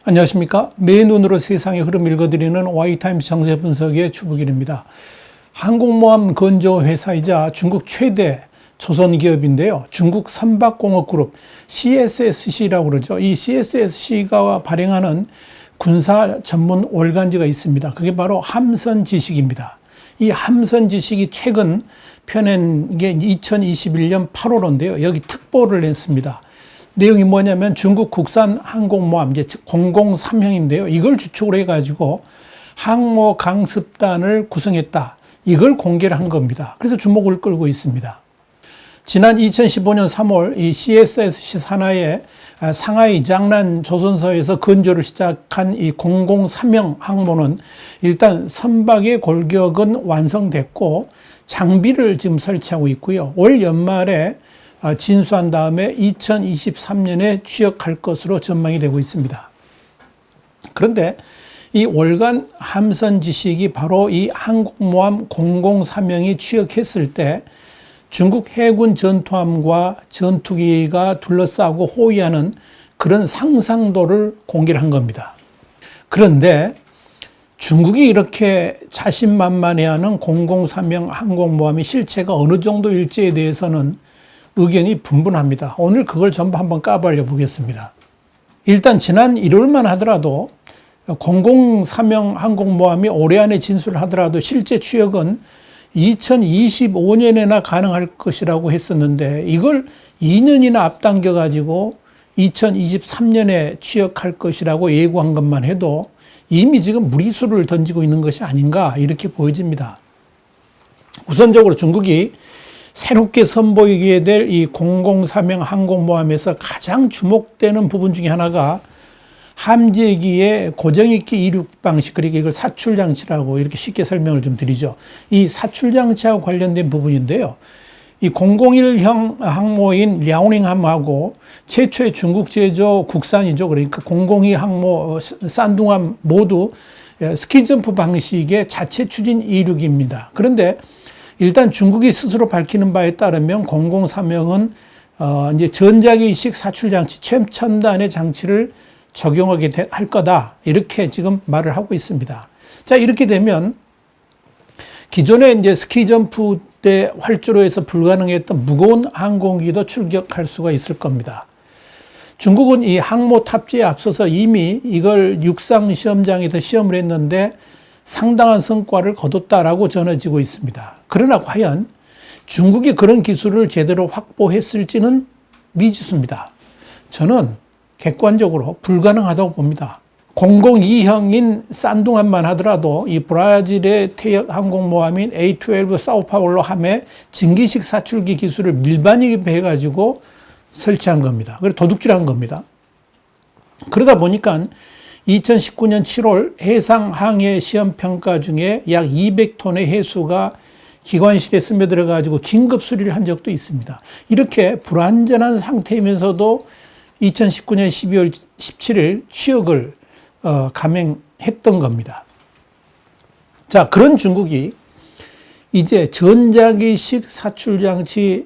안녕하십니까. 매일 눈으로 세상의 흐름 읽어드리는 Y타임스 정세 분석의 추부길입니다. 항공모함 건조 회사이자 중국 최대 조선기업인데요. 중국 선박공업그룹 CSSC라고 그러죠. 이 CSSC가 발행하는 군사 전문 월간지가 있습니다. 그게 바로 함선지식입니다. 이 함선지식이 최근 펴낸 게 2021년 8월호인데요. 여기 특보를 냈습니다. 내용이 뭐냐면 중국 국산 항공모함, 이제 003형인데요. 이걸 주축으로 해가지고 항모 강습단을 구성했다. 이걸 공개를 한 겁니다. 그래서 주목을 끌고 있습니다. 지난 2015년 3월 이 CSSC 산하의 상하이 장난 조선소에서 건조를 시작한 이 003형 항모는 일단 선박의 골격은 완성됐고 장비를 지금 설치하고 있고요. 올 연말에 진수한 다음에 2023년에 취역할 것으로 전망이 되고 있습니다. 그런데 이 월간 함선 지식이 바로 이 항공모함 003형이 취역했을 때 중국 해군 전투함과 전투기가 둘러싸고 호위하는 그런 상상도를 공개를 한 겁니다. 그런데 중국이 이렇게 자신만만해하는 003형 항공모함의 실체가 어느 정도일지에 대해서는 의견이 분분합니다. 오늘 그걸 전부 한번 까발려 보겠습니다. 일단 지난 1월만 하더라도 003형 항공모함이 올해 안에 진수를 하더라도 실제 취역은 2025년에나 가능할 것이라고 했었는데 이걸 2년이나 앞당겨 가지고 2023년에 취역할 것이라고 예고한 것만 해도 이미 지금 무리수를 던지고 있는 것이 아닌가 이렇게 보여집니다. 우선적으로 중국이 새롭게 선보이게 될 이 003형 항공모함에서 가장 주목되는 부분 중에 하나가 함재기의 고정익기 이륙 방식, 그러니까 이걸 사출장치라고 이렇게 쉽게 설명을 좀 드리죠. 이 사출장치하고 관련된 부분인데요. 이 001형 항모인 랴오닝함하고 최초의 중국 제조 국산이죠. 그러니까 002 항모 산둥함 모두 스키점프 방식의 자체 추진 이륙입니다. 그런데 일단 중국이 스스로 밝히는 바에 따르면 003형은 이제 전자기식 사출장치 최첨단의 장치를 적용하게 할 거다. 이렇게 지금 말을 하고 있습니다. 자, 이렇게 되면 기존에 이제 스키점프 때 활주로 해서 불가능했던 무거운 항공기도 출격할 수가 있을 겁니다. 중국은 이 항모 탑재에 앞서서 이미 이걸 육상 시험장에서 시험을 했는데 상당한 성과를 거뒀다라고 전해지고 있습니다. 그러나 과연 중국이 그런 기술을 제대로 확보했을지는 미지수입니다. 저는 객관적으로 불가능하다고 봅니다. 002형인 산둥함만 하더라도 이 브라질의 퇴역 항공모함인 A12 사우파울로 함에 증기식 사출기 기술을 밀반입해가지고 설치한 겁니다. 그래서 도둑질한 겁니다. 그러다 보니까 2019년 7월 해상 항해 시험 평가 중에 약 200톤의 해수가 기관실에 스며들어가지고 긴급 수리를 한 적도 있습니다. 이렇게 불완전한 상태이면서도 2019년 12월 17일 취역을 감행했던 겁니다. 자, 그런 중국이 이제 전자기식 사출장치까지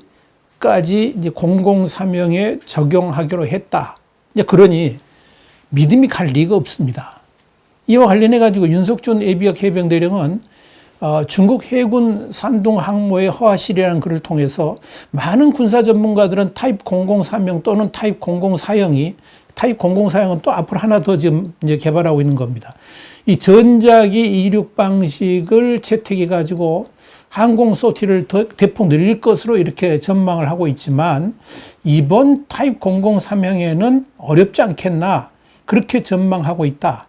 이제 003형에 적용하기로 했다. 이제 그러니 믿음이 갈 리가 없습니다. 이와 관련해가지고 윤석준 예비역 해병대령은 중국 해군 산둥 항모의 허화실이라는 글을 통해서 많은 군사 전문가들은 타입 003형 또는 타입 004형이 타입 004형은 또 앞으로 하나 더 지금 이제 개발하고 있는 겁니다. 이 전자기 이륙 방식을 채택해 가지고 항공 쏘티를 더 대폭 늘릴 것으로 이렇게 전망을 하고 있지만 이번 타입 003형에는 어렵지 않겠나 그렇게 전망하고 있다.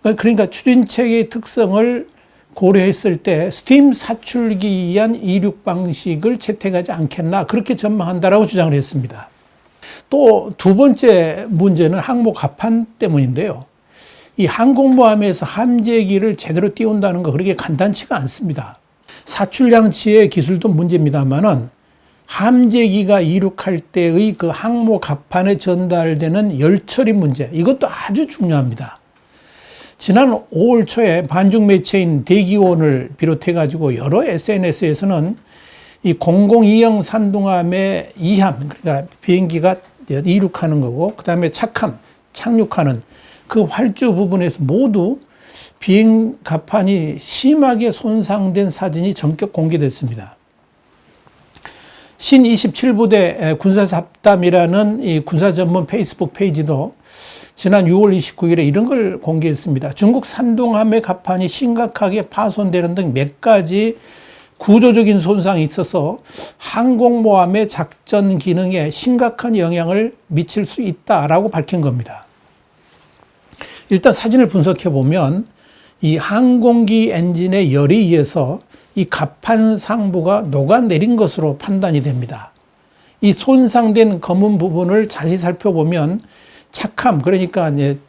그러니까 추진체계의 특성을 고려했을 때 스팀 사출기에 의한 이륙 방식을 채택하지 않겠나 그렇게 전망한다라고 주장을 했습니다. 또 두 번째 문제는 항모 갑판 때문인데요. 이 항공모함에서 함재기를 제대로 띄운다는 거 그렇게 간단치가 않습니다. 사출장치의 기술도 문제입니다만은 함재기가 이륙할 때의 그 항모 갑판에 전달되는 열처리 문제, 이것도 아주 중요합니다. 지난 5월 초에 반중 매체인 대기원을 비롯해가지고 여러 SNS에서는 이 002형 산둥함의 이함, 그러니까 비행기가 이륙하는 거고, 그 다음에 착함, 착륙하는 그 활주 부분에서 모두 비행 갑판이 심하게 손상된 사진이 전격 공개됐습니다. 신 27부대 군사잡담이라는 이 군사 전문 페이스북 페이지도 지난 6월 29일에 이런 걸 공개했습니다. 중국 산둥함의 갑판이 심각하게 파손되는 등 몇 가지 구조적인 손상이 있어서 항공모함의 작전 기능에 심각한 영향을 미칠 수 있다라고 밝힌 겁니다. 일단 사진을 분석해 보면 이 항공기 엔진의 열에 의해서 이 갑판 상부가 녹아내린 것으로 판단이 됩니다. 이 손상된 검은 부분을 자세히 살펴보면 착함, 그러니까 이제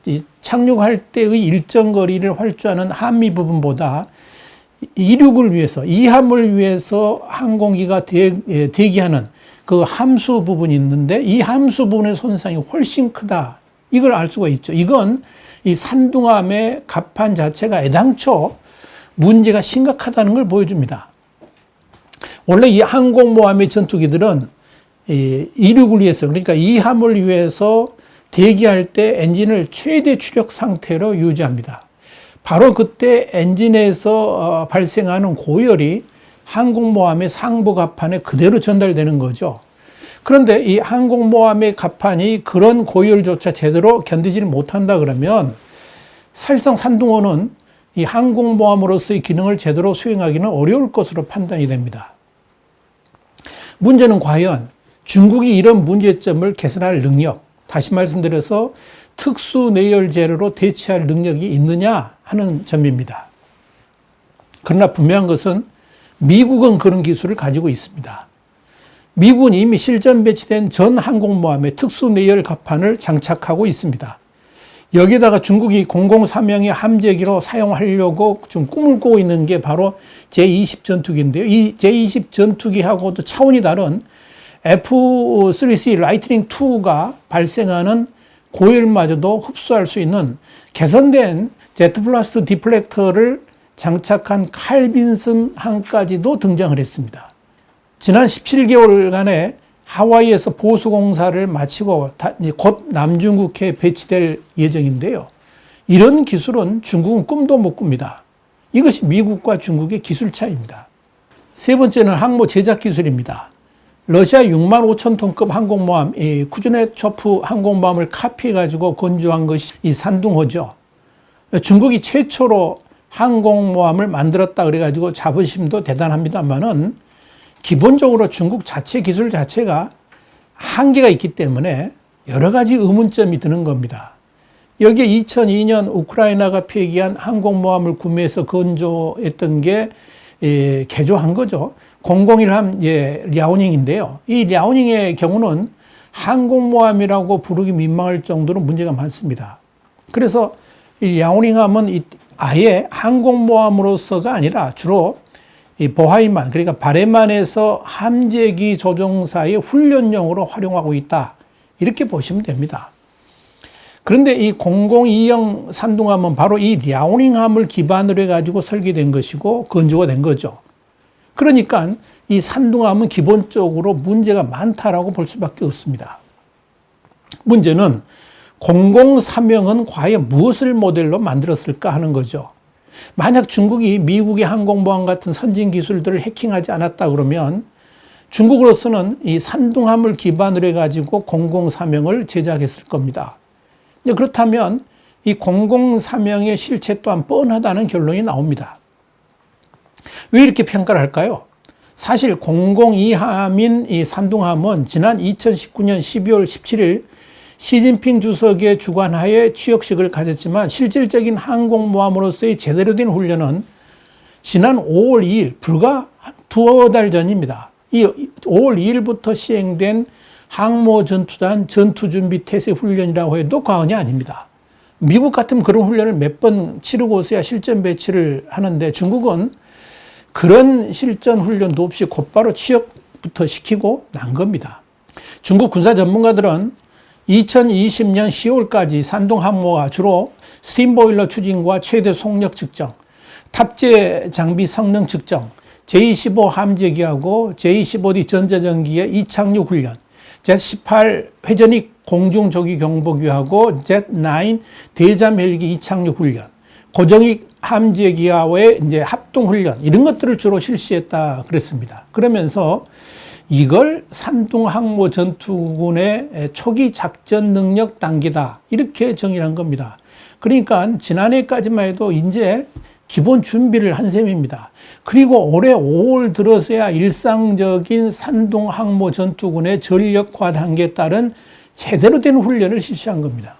착륙할 때의 일정 거리를 활주하는 함미 부분보다 이륙을 위해서, 이함을 위해서 항공기가 대기하는 그 함수 부분이 있는데 이 함수 부분의 손상이 훨씬 크다. 이걸 알 수가 있죠. 이건 이 산둥함의 갑판 자체가 애당초 문제가 심각하다는 걸 보여줍니다. 원래 이 항공모함의 전투기들은 이륙을 위해서, 그러니까 이함을 위해서 대기할 때 엔진을 최대 추력 상태로 유지합니다. 바로 그때 엔진에서 발생하는 고열이 항공모함의 상부 갑판에 그대로 전달되는 거죠. 그런데 이 항공모함의 갑판이 그런 고열조차 제대로 견디지를 못한다 그러면 사실상 산둥호는 이 항공모함으로서의 기능을 제대로 수행하기는 어려울 것으로 판단이 됩니다. 문제는 과연 중국이 이런 문제점을 개선할 능력, 다시 말씀드려서 특수 내열 재료로 대체할 능력이 있느냐 하는 점입니다. 그러나 분명한 것은 미국은 그런 기술을 가지고 있습니다. 미국은 이미 실전 배치된 전 항공모함에 특수 내열 갑판을 장착하고 있습니다. 여기에다가 중국이 공공사명의 함재기로 사용하려고 좀 꿈을 꾸고 있는 게 바로 제-20 전투기인데요. 이 제-20 전투기하고도 차원이 다른 F-3C 라이트닝 2가 발생하는 고열마저도 흡수할 수 있는 개선된 제트블라스트 디플렉터를 장착한 칼빈슨 항까지도 등장을 했습니다. 지난 17개월간의 하와이에서 보수공사를 마치고 곧 남중국해에 배치될 예정인데요. 이런 기술은 중국은 꿈도 못 꿉니다. 이것이 미국과 중국의 기술 차이입니다. 세 번째는 항모 제작 기술입니다. 러시아 6만 5천 톤급 항공모함, 이 쿠즈네초프 항공모함을 카피해가지고 건조한 것이 이 산둥호죠. 중국이 최초로 항공모함을 만들었다 그래가지고 자부심도 대단합니다만은 기본적으로 중국 자체 기술 자체가 한계가 있기 때문에 여러 가지 의문점이 드는 겁니다. 여기에 2002년 우크라이나가 폐기한 항공모함을 구매해서 건조했던 게 개조한 거죠. 001함 랴오닝인데요. 이 랴오닝의 경우는 항공모함이라고 부르기 민망할 정도로 문제가 많습니다. 그래서 이 랴오닝함은 아예 항공모함으로서가 아니라 주로 이 보하이만, 그러니까 바레만에서 함재기 조종사의 훈련용으로 활용하고 있다. 이렇게 보시면 됩니다. 그런데 이 002형 산둥함은 바로 이 랴오닝함을 기반으로 해가지고 설계된 것이고 건조가 된 거죠. 그러니까 이 산둥함은 기본적으로 문제가 많다라고 볼 수밖에 없습니다. 문제는 003형은 과연 무엇을 모델로 만들었을까 하는 거죠. 만약 중국이 미국의 항공모함 같은 선진 기술들을 해킹하지 않았다 그러면 중국으로서는 이 산둥함을 기반으로 해가지고 003형을 제작했을 겁니다. 그렇다면 이 003형의 실체 또한 뻔하다는 결론이 나옵니다. 왜 이렇게 평가를 할까요? 사실 002함인 이 산둥함은 지난 2019년 12월 17일 시진핑 주석의 주관하에 취역식을 가졌지만 실질적인 항공모함으로서의 제대로 된 훈련은 지난 5월 2일, 불과 두어 달 전입니다. 이 5월 2일부터 시행된 항모전투단 전투준비 태세 훈련이라고 해도 과언이 아닙니다. 미국 같으면 그런 훈련을 몇 번 치르고서야 실전 배치를 하는데 중국은 그런 실전 훈련도 없이 곧바로 취역부터 시키고 난 겁니다. 중국 군사 전문가들은 2020년 10월까지 산둥항모가 주로 스팀보일러 추진과 최대 속력 측정, 탑재 장비 성능 측정, J-15 함재기하고 J-15D 전자전기의 이착륙 훈련, Z-18 회전익 공중조기경보기하고 Z9 대잠 헬기 이착륙 훈련, 고정익 함재기와의 이제 합동 훈련 이런 것들을 주로 실시했다 그랬습니다. 그러면서 이걸 산둥항모 전투군의 초기 작전 능력 단계다 이렇게 정의한 겁니다. 그러니까 지난해까지만 해도 이제 기본 준비를 한 셈입니다. 그리고 올해 5월 들어서야 일상적인 산둥항모 전투군의 전력화 단계에 따른 제대로 된 훈련을 실시한 겁니다.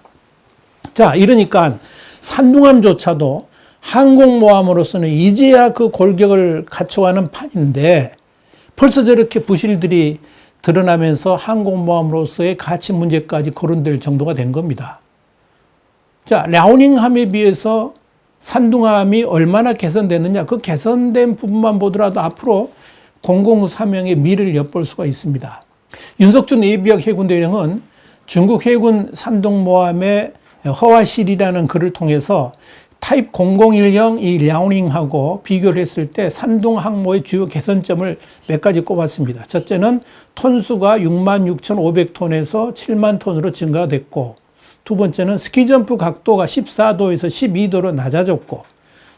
자, 이러니까 산둥함조차도 항공모함으로서는 이제야 그 골격을 갖춰가는 판인데 벌써 저렇게 부실들이 드러나면서 항공모함으로서의 가치 문제까지 거론될 정도가 된 겁니다. 자, 랴오닝함에 비해서 산둥함이 얼마나 개선됐느냐, 그 개선된 부분만 보더라도 앞으로 공공사명의 미래를 엿볼 수가 있습니다. 윤석준 예비역 해군대령은 중국 해군 산둥모함의 허화실이라는 글을 통해서 타입 001형 이 랴오닝하고 비교를 했을 때 산둥항모의 주요 개선점을 몇 가지 꼽았습니다. 첫째는 톤수가 66,500톤에서 7만 톤으로 증가됐고, 두 번째는 스키점프 각도가 14도에서 12도로 낮아졌고,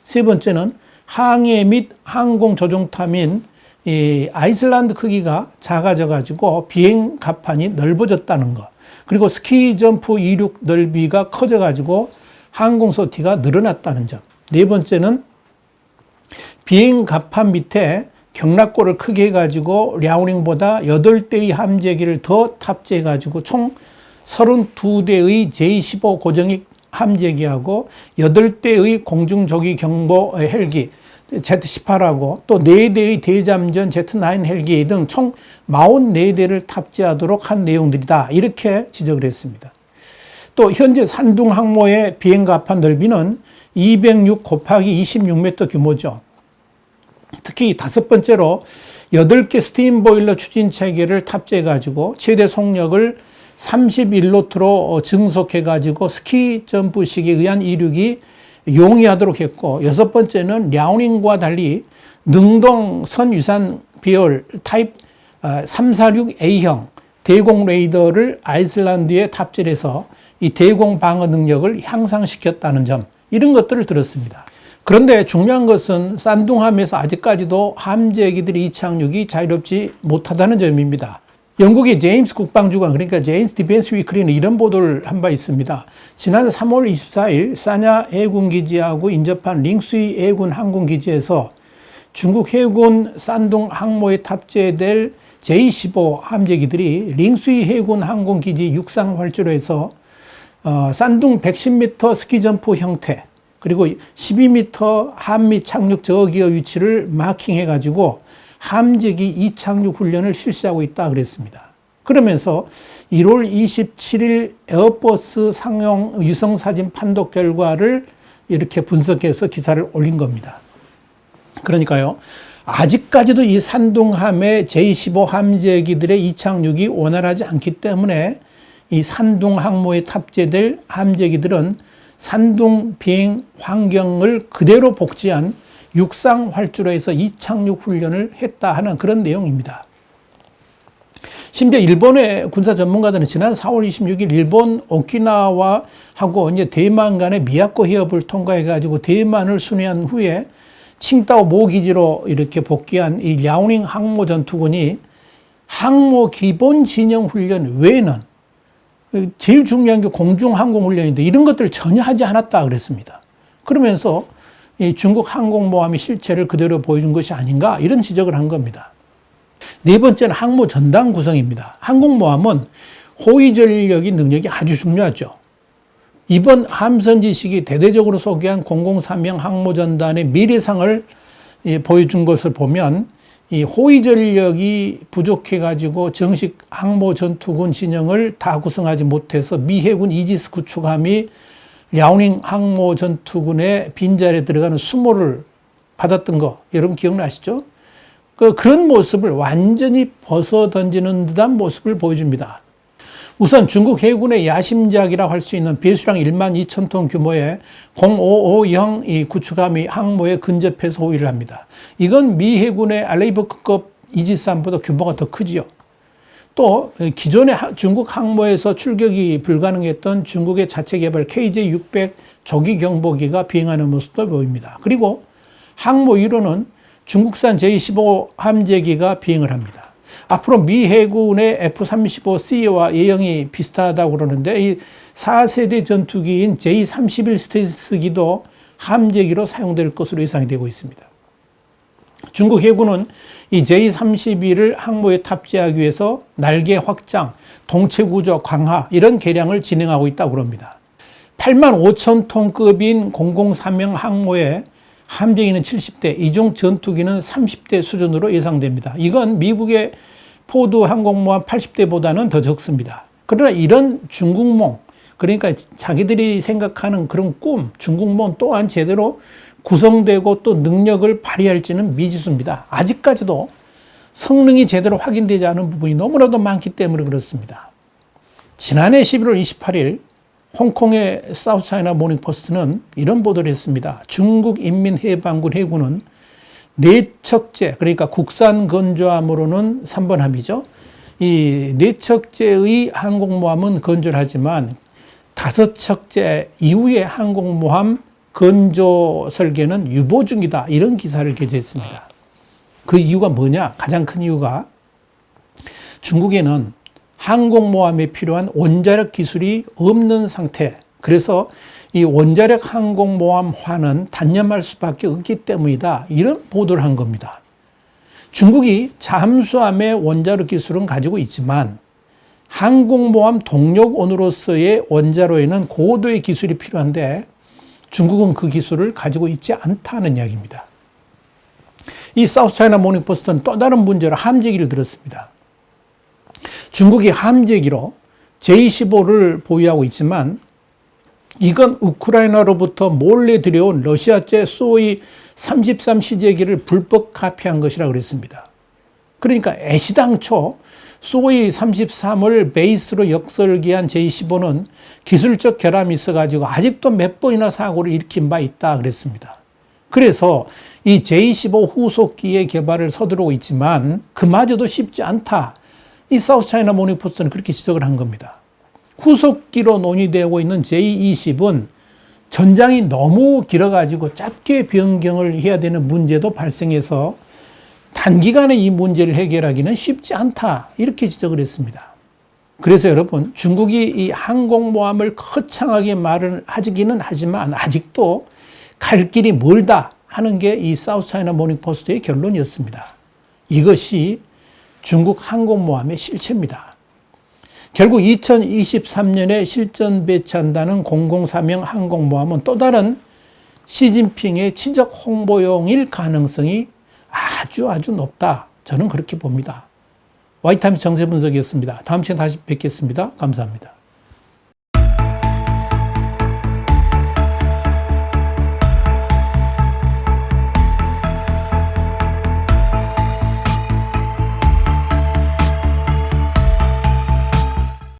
세 번째는 항해 및 항공 조종탑인 이 아이슬란드 크기가 작아져 가지고 비행 갑판이 넓어졌다는 것, 그리고 스키점프 이륙 넓이가 커져 가지고 항공 소티가 늘어났다는 점. 네 번째는 비행 갑판 밑에 경락고를 크게 해가지고 랴오닝보다 8대의 함재기를 더 탑재해가지고 총 32대의 J-15 고정익 함재기하고 8대의 공중조기 경보 헬기 Z-18하고 또 4대의 대잠전 Z-9 헬기 등 총 44대를 탑재하도록 한 내용들이다. 이렇게 지적을 했습니다. 또 현재 산둥항모의 비행갑판 넓이는 206 곱하기 26m 규모죠. 특히 다섯 번째로 8개 스팀 보일러 추진 체계를 탑재해가지고 최대 속력을 31노트로 증속해가지고 스키 점프식에 의한 이륙이 용이하도록 했고, 여섯 번째는 랴오닝과 달리 능동 선유산 비열 타입 346A형 대공 레이더를 아이슬란드에 탑재해서 이 대공 방어 능력을 향상시켰다는 점, 이런 것들을 들었습니다. 그런데 중요한 것은 산둥함에서 아직까지도 함재기들의 이착륙이 자유롭지 못하다는 점입니다. 영국의 제임스 국방주간, 그러니까 제임스 디펜스 위클리는 이런 보도를 한 바 있습니다. 지난 3월 24일 사냐 해군기지하고 인접한 링수이 해군 항공기지에서 중국 해군 산둥 항모에 탑재될 J-15 함재기들이 링수이 해군 항공기지 육상 활주로에서 산둥 110m 스키점프 형태, 그리고 12m 함미 착륙 저기어 위치를 마킹해가지고 함재기 이착륙 훈련을 실시하고 있다 그랬습니다. 그러면서 1월 27일 에어버스 상용 유성사진 판독 결과를 이렇게 분석해서 기사를 올린 겁니다. 그러니까요, 아직까지도 이 산둥함의 J-15 함재기들의 이착륙이 원활하지 않기 때문에 이 산둥 항모에 탑재될 함재기들은 산둥 비행 환경을 그대로 복제한 육상 활주로에서 이착륙 훈련을 했다 하는 그런 내용입니다. 심지어 일본의 군사 전문가들은 지난 4월 26일 일본 오키나와하고 이제 대만 간의 미야코 해협을 통과해 가지고 대만을 순회한 후에 칭다오 모 기지로 이렇게 복귀한 이 랴오닝 항모 전투군이 항모 기본 진영 훈련 외에는 제일 중요한 게 공중항공훈련인데 이런 것들을 전혀 하지 않았다 그랬습니다. 그러면서 이 중국 항공모함의 실체를 그대로 보여준 것이 아닌가, 이런 지적을 한 겁니다. 네 번째는 항모 전단 구성입니다. 항공모함은 호위 전력의 능력이 아주 중요하죠. 이번 함선지식이 대대적으로 소개한 003형 항모전단의 미래상을 보여준 것을 보면 이 호위 전력이 부족해가지고 정식 항모 전투군 진영을 다 구성하지 못해서 미 해군 이지스 구축함이 랴오닝 항모 전투군의 빈자리에 들어가는 수모를 받았던 거 여러분 기억나시죠? 그런 모습을 완전히 벗어 던지는 듯한 모습을 보여줍니다. 우선 중국 해군의 야심작이라고 할 수 있는 배수량 1만 2천 톤 규모의 055형 이 구축함이 항모에 근접해서 호위를 합니다. 이건 미 해군의 알레이버크급 이지스함보다 규모가 더 크지요. 또 기존의 중국 항모에서 출격이 불가능했던 중국의 자체 개발 KJ-600 조기 경보기가 비행하는 모습도 보입니다. 그리고 항모 1호는 중국산 J-15 함재기가 비행을 합니다. 앞으로 미 해군의 F-35C와 예형이 비슷하다고 그러는데 이 4세대 전투기인 J-31 스텔스기도 함재기로 사용될 것으로 예상이 되고 있습니다. 중국 해군은 이 J-31을 항모에 탑재하기 위해서 날개 확장, 동체 구조 강화 이런 개량을 진행하고 있다고 합니다. 85,000톤급인 003형 항모에 함재기는 70대, 이종 전투기는 30대 수준으로 예상됩니다. 이건 미국의 포드 항공모함 80대보다는 더 적습니다. 그러나 이런 중국몽, 그러니까 자기들이 생각하는 그런 꿈, 중국몽 또한 제대로 구성되고 또 능력을 발휘할지는 미지수입니다. 아직까지도 성능이 제대로 확인되지 않은 부분이 너무나도 많기 때문에 그렇습니다. 지난해 11월 28일 홍콩의 사우스차이나 모닝포스트는 이런 보도를 했습니다. 중국 인민해방군 해군은 4척째, 그러니까 국산 건조함으로는 3번 함이죠. 이 4척째의 항공모함은 건조를 하지만 5척째 이후의 항공모함 건조 설계는 유보 중이다. 이런 기사를 게재했습니다. 그 이유가 뭐냐? 가장 큰 이유가 중국에는 항공모함에 필요한 원자력 기술이 없는 상태. 그래서 이 원자력 항공모함화는 단념할 수밖에 없기 때문이다. 이런 보도를 한 겁니다. 중국이 잠수함의 원자력 기술은 가지고 있지만 항공모함 동력원으로서의 원자로에는 고도의 기술이 필요한데 중국은 그 기술을 가지고 있지 않다는 이야기입니다. 이 사우스차이나 모닝포스트는 또 다른 문제로 함재기를 들었습니다. 중국이 함재기로 J-15를 보유하고 있지만 이건 우크라이나로부터 몰래 들여온 러시아제 소위 33 시제기를 불법 카피한 것이라고 그랬습니다. 그러니까 애시당초 소위 33을 베이스로 역설계한 J-15는 기술적 결함이 있어가지고 아직도 몇 번이나 사고를 일으킨 바 있다 그랬습니다. 그래서 이 J-15 후속기의 개발을 서두르고 있지만 그마저도 쉽지 않다. 이 사우스차이나 모닝포스트는 그렇게 지적을 한 겁니다. 후속기로 논의되고 있는 J-20은 전장이 너무 길어가지고 짧게 변경을 해야 되는 문제도 발생해서 단기간에 이 문제를 해결하기는 쉽지 않다. 이렇게 지적을 했습니다. 그래서 여러분, 중국이 이 항공모함을 거창하게 말을 하기는 하지만 아직도 갈 길이 멀다 하는 게 이 사우스차이나 모닝포스트의 결론이었습니다. 이것이 중국 항공모함의 실체입니다. 결국 2023년에 실전 배치한다는 003형 항공모함은 또 다른 시진핑의 지적 홍보용일 가능성이 아주 높다. 저는 그렇게 봅니다. 와이타임스 정세분석이었습니다. 다음 시간에 다시 뵙겠습니다. 감사합니다.